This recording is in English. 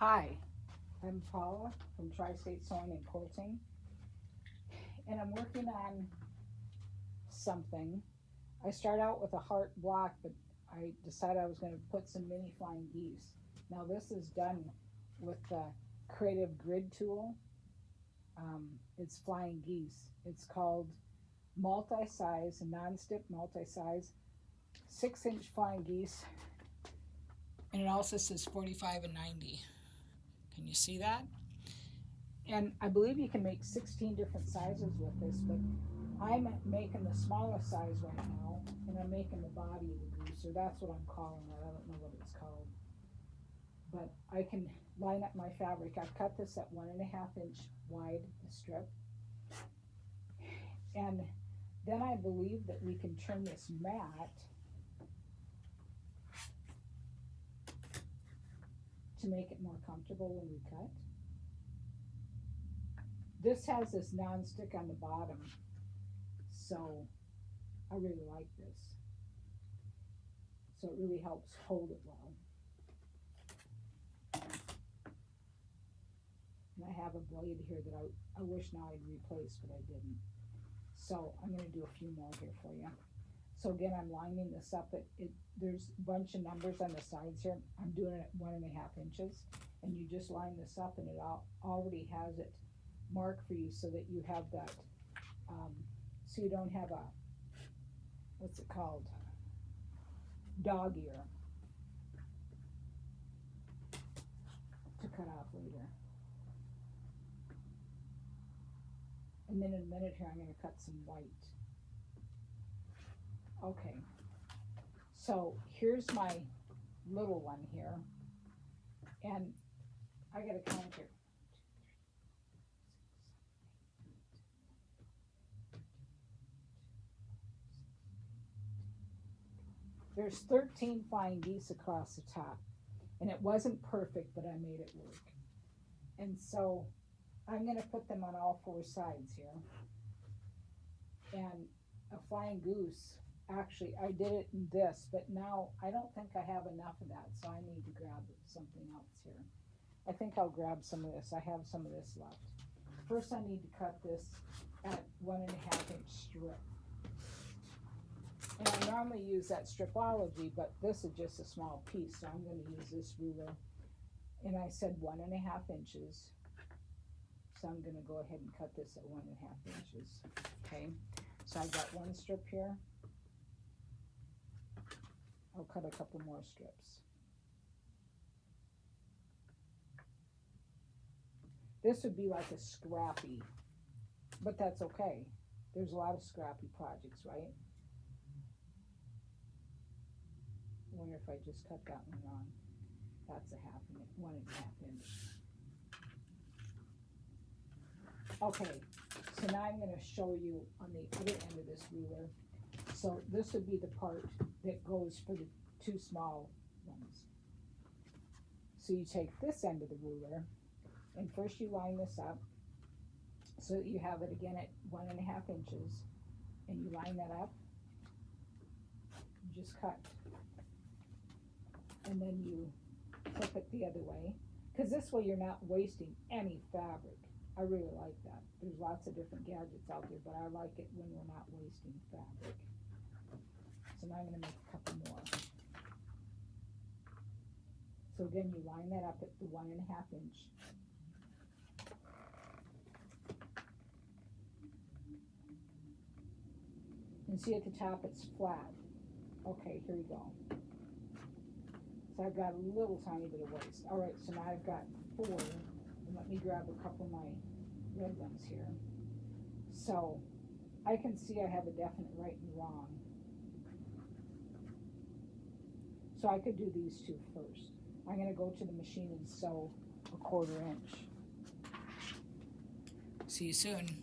Hi, I'm Paula from Tri-State Sewing and Quilting, and I'm working on something. I start out with a heart block, but I decided I was going to put some mini flying geese. Now this is done with the Creative Grid tool. It's flying geese. It's called multi-size, non-stick multi-size, 6-inch flying geese, and it also says 45 and 90. Can you see that? And I believe you can make 16 different sizes with this, but I'm making the smallest size right now, and I'm making the body of the goose, or that's what I'm calling it. I don't know what it's called. But I can line up my fabric. I've cut this at 1.5-inch wide strip. And then I believe that we can turn this mat to make it more comfortable when we cut. This has this non-stick on the bottom, so I really like this. So it really helps hold it well. And I have a blade here that I wish now I'd replaced, but I didn't. So I'm going to do a few more here for you. So again, I'm lining this up. There's a bunch of numbers on the sides here. I'm doing it at 1.5 inches, and you just line this up, and it already has it marked for you so that you have that, so you don't have a, what's it called, dog ear to cut off later. And then in a minute here, I'm going to cut some white. Okay, so here's my little one here, and I got to count here. There's 13 flying geese across the top, and it wasn't perfect, but I made it work. And so I'm going to put them on all 4 sides here. And a flying goose, actually, I did it in this, but now I don't think I have enough of that, so I need to grab something else here. I think I'll grab some of this. I have some of this left. First, I need to cut this at 1.5-inch strip. And I normally use that Stripology, but this is just a small piece, so I'm going to use this ruler. And I said 1.5 inches. So I'm going to go ahead and cut this at 1.5 inches. Okay, so I've got one strip here. I'll cut a couple more strips. This would be like a scrappy, but that's okay. There's a lot of scrappy projects, right? I wonder if I just cut that one wrong. That's 1.5 inch. Okay, so now I'm going to show you on the other end of this ruler. So this would be the part that goes for the 2 small ones. So you take this end of the ruler, and first you line this up so that you have it again at 1.5 inches, and you line that up, you just cut. And then you flip it the other way, because this way you're not wasting any fabric. I really like that. There's lots of different gadgets out there, but I like it when we're not wasting fabric. So now I'm going to make a couple more. So again, you line that up at the 1.5 inch. And see at the top it's flat. Okay, here we go. So I've got a little tiny bit of waste. All right, so now I've got 4. And let me grab a couple of my red ones here. So I can see I have a definite right and wrong. So I could do these 2 first. I'm going to go to the machine and sew a 1/4 inch. See you soon.